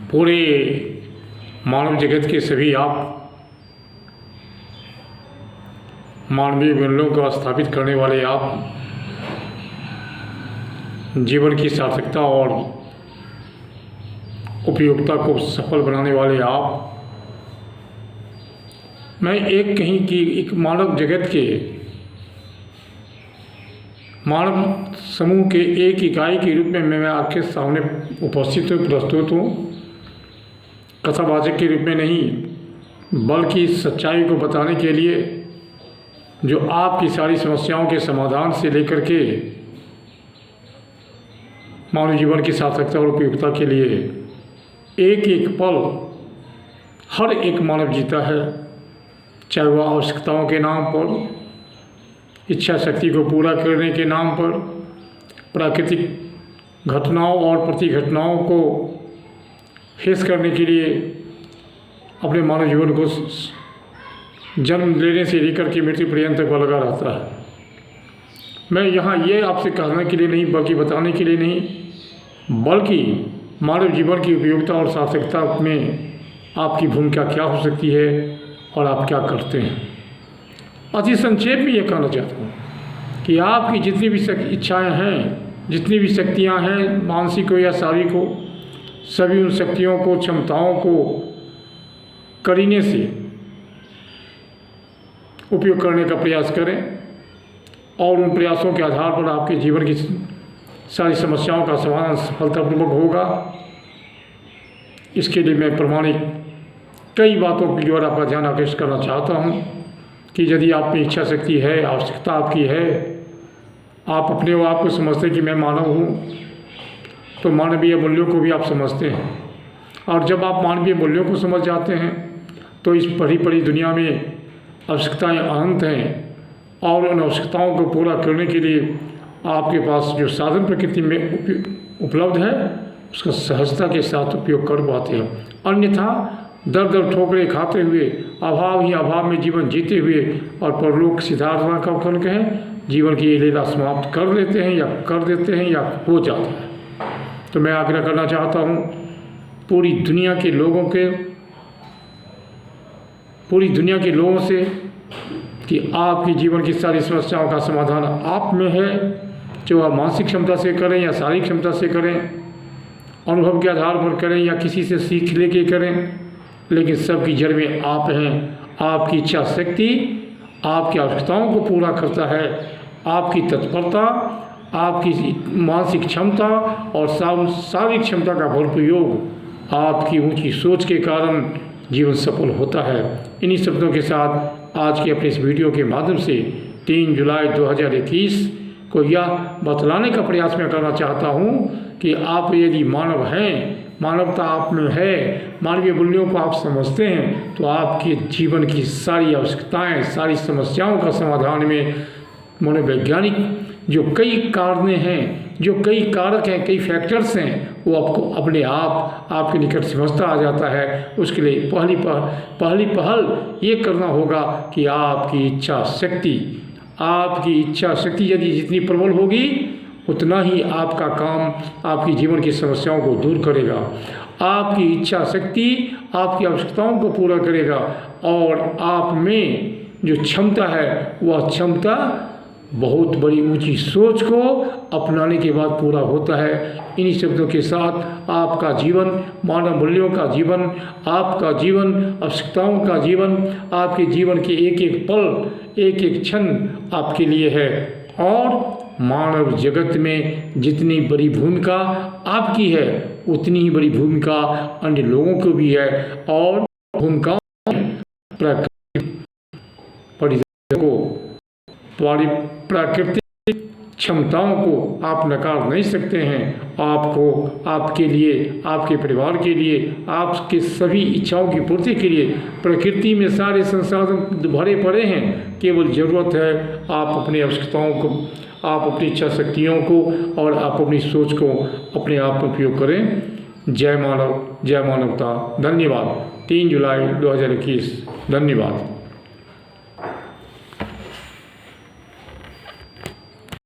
पूरे मानव जगत के सभी आप मानवीय मूल्यों को स्थापित करने वाले आप, जीवन की सार्थकता और उपयोगिता को सफल बनाने वाले आप, मैं एक मानव जगत के मानव समूह के एक इकाई के रूप में मैं आपके सामने उपस्थित हूँ, प्रस्तुत हूँ। कथावाचक के रूप में नहीं, बल्कि सच्चाई को बताने के लिए, जो आपकी सारी समस्याओं के समाधान से लेकर के मानव जीवन की सार्थकता और उपयोगिता के लिए एक एक पल हर एक मानव जीता है, चाहे वह आवश्यकताओं के नाम पर, इच्छा शक्ति को पूरा करने के नाम पर, प्राकृतिक घटनाओं और प्रतिघटनाओं को फेस करने के लिए अपने मानव जीवन को जन्म लेने से लेकर के मृत्यु पर्यंत तक लगा रहता है। मैं यहाँ ये आपसे कहने के लिए नहीं, बल्कि बताने के लिए नहीं, बल्कि मानव जीवन की उपयोगिता और सार्थकता में आपकी भूमिका क्या हो सकती है और आप क्या करते हैं। अति संक्षेप में ये कहना चाहता हूँ कि आपकी जितनी भी इच्छाएं हैं, जितनी भी शक्तियां हैं, मानसिक हो या शारीरिक हो, सभी उन शक्तियों को, क्षमताओं को करीने से उपयोग करने का प्रयास करें और उन प्रयासों के आधार पर आपके जीवन की सारी समस्याओं का समाधान सफलतापूर्वक होगा। इसके लिए मैं प्रमाणिक कई बातों की ओर आपका ध्यान आकर्षित करना चाहता हूँ कि यदि आप में इच्छा शक्ति है, आवश्यकता आपकी है, आप अपने आप को समझते कि मैं मानव हूँ, तो मानवीय मूल्यों को भी आप समझते हैं। और जब आप मानवीय मूल्यों को समझ जाते हैं तो इस बड़ी बड़ी दुनिया में आवश्यकताएं अनंत हैं और उन आवश्यकताओं को पूरा करने के लिए आपके पास जो साधन प्रकृति में उपलब्ध है उसका सहजता के साथ उपयोग कर पाते हैं। अन्यथा दर दर ठोकरे खाते हुए, अभाव ही अभाव में जीवन जीते हुए और परलोक सिद्धार्थ का फल कहें, जीवन की ये लीला समाप्त कर लेते हैं या कर देते हैं या हो जाता है। तो मैं आग्रह करना चाहता हूँ पूरी दुनिया के लोगों से कि आपकी जीवन की सारी समस्याओं का समाधान आप में है, जो आप मानसिक क्षमता से करें या शारीरिक क्षमता से करें, अनुभव के आधार पर करें या किसी से सीख लेके करें, लेकिन सबकी जड़ में आप हैं। आपकी इच्छा शक्ति आपकी आवश्यकताओं को पूरा करता है। आपकी तत्परता, आपकी मानसिक क्षमता और शारीरिक क्षमता का भरपूर आपकी ऊंची सोच के कारण जीवन सफल होता है। इन्हीं शब्दों के साथ आज के अपने इस वीडियो के माध्यम से 3 जुलाई 2021 को यह बतलाने का प्रयास मैं करना चाहता हूँ कि आप यदि मानव हैं, मानवता आप में है, मानवीय मूल्यों को आप समझते हैं, तो आपके जीवन की सारी आवश्यकताएं, सारी समस्याओं का समाधान में मनोवैज्ञानिक जो कई कारण हैं, जो कई कारक हैं, कई फैक्टर्स हैं, वो आपको अपने आप आपके निकट समझता आ जाता है। उसके लिए पहली पहल ये करना होगा कि आपकी इच्छा शक्ति यदि जितनी प्रबल होगी उतना ही आपका काम आपकी जीवन की समस्याओं को दूर करेगा। आपकी इच्छा शक्ति आपकी आवश्यकताओं को पूरा करेगा और आप में जो क्षमता है वह क्षमता बहुत बड़ी ऊंची सोच को अपनाने के बाद पूरा होता है। इन्हीं शब्दों के साथ आपका जीवन, मानव मूल्यों का जीवन, आपका जीवन, आवश्यकताओं का जीवन, आपके जीवन के एक एक पल, एक एक क्षण आपके लिए है। और मानव जगत में जितनी बड़ी भूमिका आपकी है उतनी ही बड़ी भूमिका अन्य लोगों को भी है। और भूमिकाओं प्राकृतिक क्षमताओं को आप नकार नहीं सकते हैं। आपको, आपके लिए, आपके परिवार के लिए, आपके सभी इच्छाओं की पूर्ति के लिए प्रकृति में सारे संसाधन भरे पड़े हैं। केवल ज़रूरत है आप अपनी आवश्यकताओं को, आप अपनी इच्छा शक्तियों को और आप अपनी सोच को अपने आप में उपयोग करें। जय मानव, जय मानवता। धन्यवाद। 3 जुलाई 2021। धन्यवाद।